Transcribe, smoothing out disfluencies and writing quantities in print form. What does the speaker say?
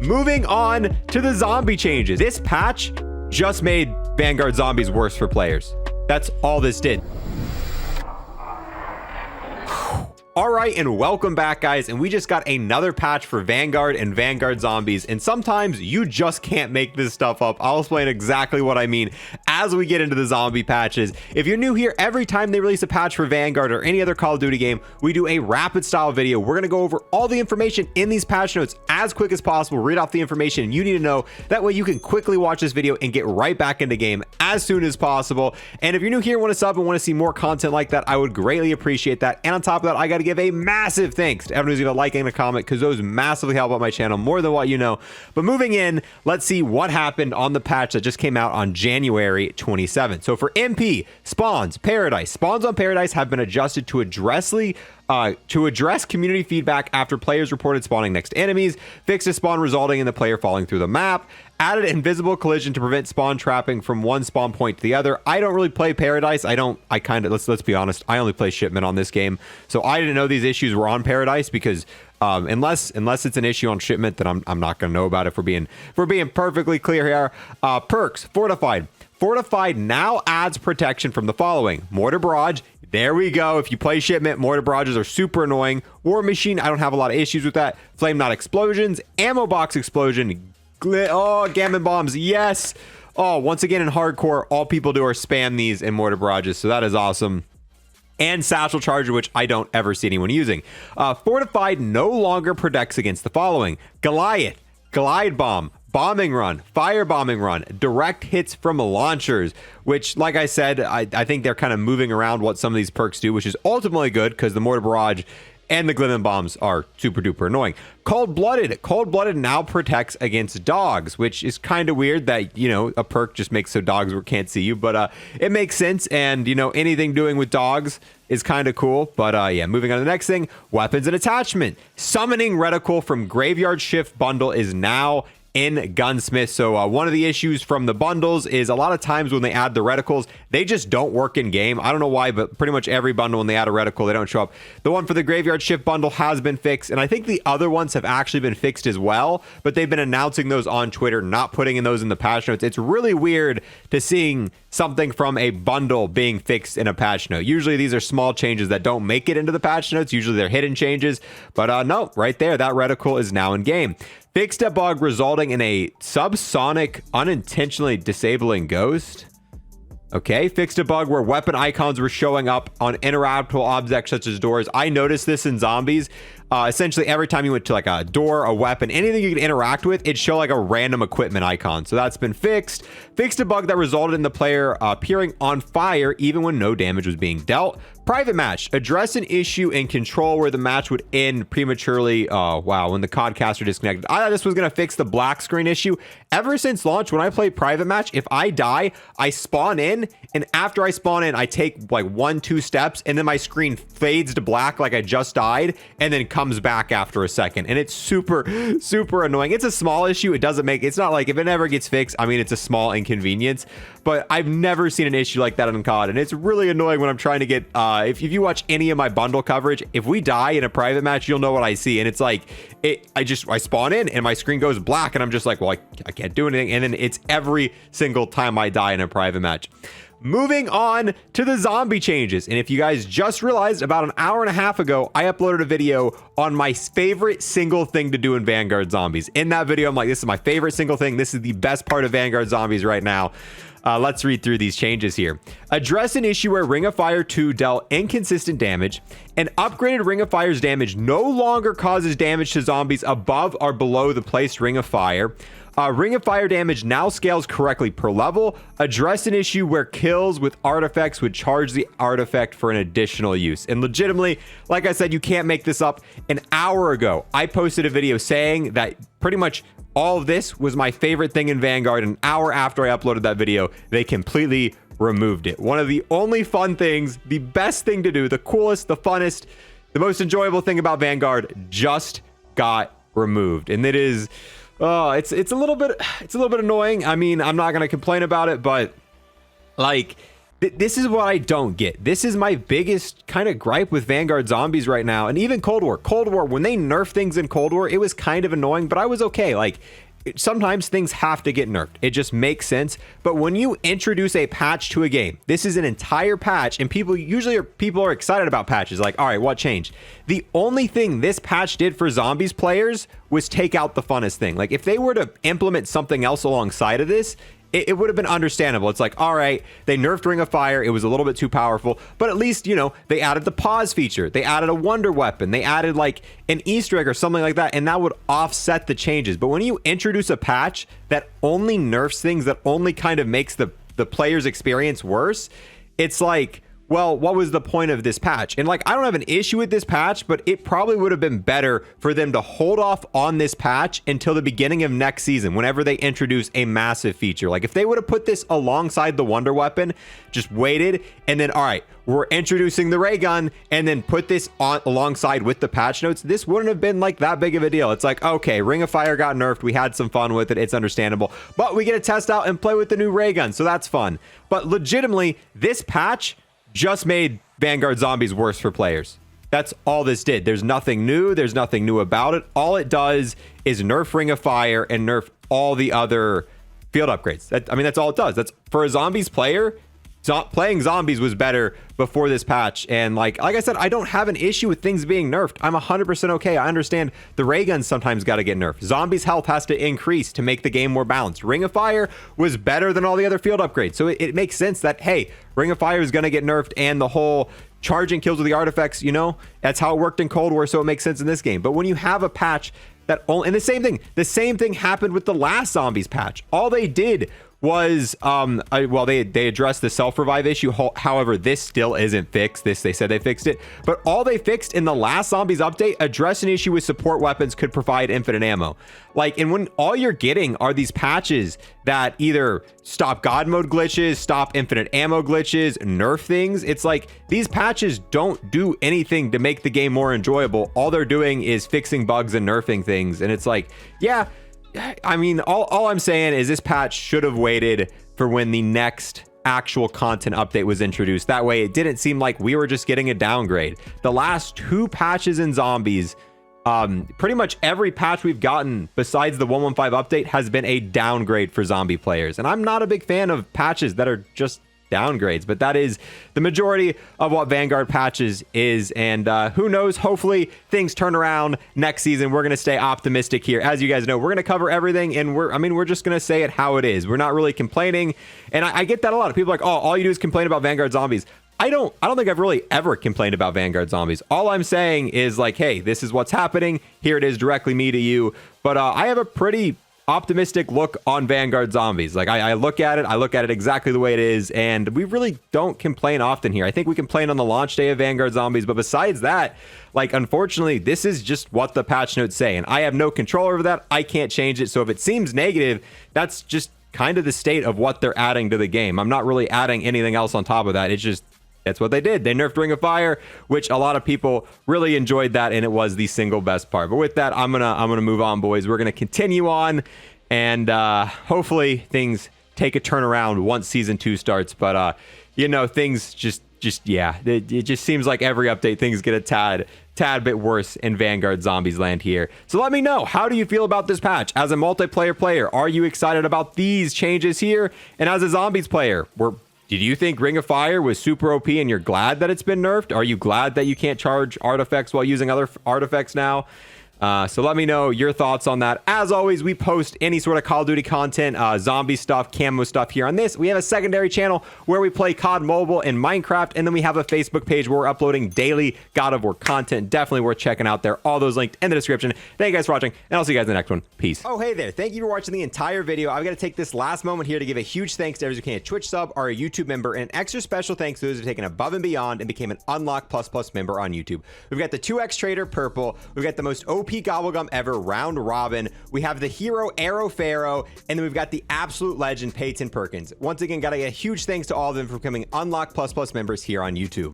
moving on to the zombie changes. This patch just made Vanguard Zombies worse for players. That's all this did. All right, and welcome back, guys. And we just got another patch for Vanguard and Vanguard Zombies. And sometimes you just can't make this stuff up. I'll explain exactly what I mean as we get into the zombie patches. If you're new here, every time they release a patch for Vanguard or any other Call of Duty game, we do a rapid style video. We're gonna go over all the information in these patch notes as quick as possible, read off the information you need to know. That way you can quickly watch this video and get right back into game as soon as possible. And if you're new here, want to sub and want to see more content like that, I would greatly appreciate that. And on top of that, I gotta give a massive thanks to everyone who's gonna like and a comment, because those massively help out my channel more than what you know. But moving in, let's see what happened on the patch that just came out on January 27th. So for MP, spawns on Paradise have been adjusted to address community feedback after players reported spawning next to enemies, fixed a spawn resulting in the player falling through the map, added invisible collision to prevent spawn trapping from one spawn point to the other. I don't really play Paradise. Let's be honest, I only play Shipment on this game. So I didn't know these issues were on Paradise, because unless it's an issue on Shipment, then I'm not gonna know about it. If we're being perfectly clear here. Perks, Fortified. Fortified now adds protection from the following: Mortar Barrage. There we go. If you play Shipment, mortar barrages are super annoying. War Machine, I don't have a lot of issues with that. Flame Knot Explosions, Ammo Box Explosion, Gammon Bombs, yes. Oh, once again in hardcore, all people do are spam these in mortar barrages, so that is awesome. And Satchel Charger, which I don't ever see anyone using. Fortified no longer protects against the following: Goliath, Glide Bomb, Bombing Run, Fire Bombing Run, direct hits from launchers, which, like I said, I think they're kind of moving around what some of these perks do, which is ultimately good, because the Mortar Barrage and the Glimmin' Bombs are super duper annoying. Cold-Blooded now protects against dogs, which is kind of weird that, you know, a perk just makes so dogs can't see you, but it makes sense. And, you know, anything doing with dogs is kind of cool. But yeah, moving on to the next thing, weapons and attachment. Summoning Reticle from Graveyard Shift bundle is now in Gunsmith. So one of the issues from the bundles is a lot of times when they add the reticles, they just don't work in game. I don't know why, but pretty much every bundle, when they add a reticle, they don't show up. The one for the Graveyard Shift bundle has been fixed, and I think the other ones have actually been fixed as well, but they've been announcing those on Twitter, not putting in those in the patch notes. It's really weird to seeing something from a bundle being fixed in a patch note. Usually these are small changes that don't make it into the patch notes. Usually they're hidden changes, but no, right there, that reticle is now in game. Fixed a bug resulting in a subsonic unintentionally disabling ghost. Okay, fixed a bug where weapon icons were showing up on interactable objects such as doors. I noticed this in Zombies. Essentially, every time you went to like a door, a weapon, anything you could interact with, it'd show like a random equipment icon. So that's been fixed. Fixed a bug that resulted in the player appearing on fire even when no damage was being dealt. Private match. Address an issue in Control where the match would end prematurely. Oh, wow. When the codcaster disconnected. I thought this was going to fix the black screen issue. Ever since launch, when I play private match, if I die, I spawn in. And after I spawn in, I take like 1-2 steps. And then my screen fades to black like I just died. And then comes back after a second. And it's super, super annoying. It's a small issue. It's not like if it never gets fixed, I mean, it's a small inconvenience. But I've never seen an issue like that on COD. And it's really annoying when I'm trying to get... if you watch any of my bundle coverage, if we die in a private match, you'll know what I see. And it's like, I spawn in and my screen goes black and I'm just like, well, I can't do anything. And then it's every single time I die in a private match. Moving on to the zombie changes. And if you guys just realized, about an hour and a half ago, I uploaded a video on my favorite single thing to do in Vanguard Zombies. In that video, I'm like, this is my favorite single thing. This is the best part of Vanguard Zombies right now. Let's read through these changes here. Address an issue where Ring of Fire 2 dealt inconsistent damage. An upgraded Ring of Fire's damage no longer causes damage to zombies above or below the placed Ring of Fire. Ring of Fire damage now scales correctly per level. Address an issue where kills with artifacts would charge the artifact for an additional use. And legitimately, like I said, you can't make this up. An hour ago, I posted a video saying that pretty much all of this was my favorite thing in Vanguard. An hour after I uploaded that video, they completely removed it. One of the only fun things, the best thing to do, the coolest, the funnest, the most enjoyable thing about Vanguard just got removed. And it is... it's a little bit annoying. I mean, I'm not gonna complain about it, but like This is what I don't get. This is my biggest kind of gripe with Vanguard Zombies right now, and even Cold War. Cold War, when they nerfed things in Cold War, it was kind of annoying, but I was okay. Like, sometimes things have to get nerfed. It just makes sense. But when you introduce a patch to a game, this is an entire patch, and people are excited about patches. Like, all right, what changed? The only thing this patch did for Zombies players was take out the funnest thing. Like, if they were to implement something else alongside of this, it would have been understandable. It's like, all right, they nerfed Ring of Fire. It was a little bit too powerful, but at least, you know, they added the pause feature. They added a wonder weapon. They added like an Easter egg or something like that, and that would offset the changes. But when you introduce a patch that only nerfs things, that only kind of makes the player's experience worse, it's like, well, what was the point of this patch? And like, I don't have an issue with this patch, but it probably would have been better for them to hold off on this patch until the beginning of next season, whenever they introduce a massive feature. Like, if they would have put this alongside the Wonder Weapon, just waited, and then, all right, we're introducing the ray gun, and then put this on alongside with the patch notes, this wouldn't have been like that big of a deal. It's like, okay, Ring of Fire got nerfed. We had some fun with it. It's understandable, but we get to test out and play with the new ray gun, so that's fun. But legitimately, this patch just made Vanguard Zombies worse for players. That's all this did. There's nothing new. There's nothing new about it. All it does is nerf Ring of Fire and nerf all the other field upgrades. I mean, that's all it does. That's for a Zombies player. Playing Zombies was better before this patch, and like I said, I don't have an issue with things being nerfed. I'm 100% okay. I understand the ray guns sometimes got to get nerfed. Zombies' health has to increase to make the game more balanced. Ring of Fire was better than all the other field upgrades, so it makes sense that, hey, Ring of Fire is going to get nerfed, and the whole charging kills with the artifacts, you know, that's how it worked in Cold War, so it makes sense in this game. But when you have a patch that only, and the same thing happened with the last Zombies patch. All they did was well, they addressed the self-revive issue. However, this still isn't fixed. They said they fixed it, but all they fixed in the last Zombies update addressed an issue with support weapons could provide infinite ammo. Like, and when all you're getting are these patches that either stop God mode glitches, stop infinite ammo glitches, nerf things, it's like these patches don't do anything to make the game more enjoyable. All they're doing is fixing bugs and nerfing things, and it's like, yeah, I mean, all I'm saying is this patch should have waited for when the next actual content update was introduced. That way it didn't seem like we were just getting a downgrade. The last two patches in Zombies, pretty much every patch we've gotten besides the 115 update has been a downgrade for zombie players. And I'm not a big fan of patches that are just downgrades, but that is the majority of what Vanguard patches is. And who knows, hopefully things turn around next season. We're going to stay optimistic here. As you guys know, we're going to cover everything, and we're just going to say it how it is. We're not really complaining, and I get that a lot of people are like, oh, all you do is complain about Vanguard Zombies. I don't think I've really ever complained about Vanguard Zombies. All I'm saying is like, hey, this is what's happening. Here it is, directly me to you. But I have a pretty optimistic look on Vanguard Zombies. Like, I look at it exactly the way it is, and we really don't complain often here. I think we complain on the launch day of Vanguard Zombies, but besides that, like, unfortunately, this is just what the patch notes say, and I have no control over that. I can't change it, so if it seems negative, that's just kind of the state of what they're adding to the game. I'm not really adding anything else on top of that. It's just, that's what they did. They nerfed Ring of Fire, which a lot of people really enjoyed that, and it was the single best part. But with that, I'm gonna move on, boys. We're gonna continue on, and hopefully things take a turnaround once season 2 starts. But you know, things just yeah, it just seems like every update things get a tad bit worse in Vanguard Zombies land here. So let me know, how do you feel about this patch? As a multiplayer player, are you excited about these changes here? And as a Zombies player, did you think Ring of Fire was super OP and you're glad that it's been nerfed? Are you glad that you can't charge artifacts while using other artifacts now? So let me know your thoughts on that. As always, we post any sort of Call of Duty content, zombie stuff, camo stuff here on this. We have a secondary channel where we play COD Mobile and Minecraft, and then we have a Facebook page where we're uploading daily God of War content. Definitely worth checking out there. All those linked in the description. Thank you guys for watching, and I'll see you guys in the next one. Peace. Oh, hey there. Thank you for watching the entire video. I've got to take this last moment here to give a huge thanks to everyone who became a Twitch sub or a YouTube member, and an extra special thanks to those who've taken above and beyond and became an Unlock Plus Plus member on YouTube. We've got the 2x Trader Purple. We've got the most OP Gobblegum ever, Round Robin. We have the hero Arrow Pharaoh, and then we've got the absolute legend Peyton Perkins. Once again, gotta get a huge thanks to all of them for becoming Unlock Plus Plus members here on YouTube.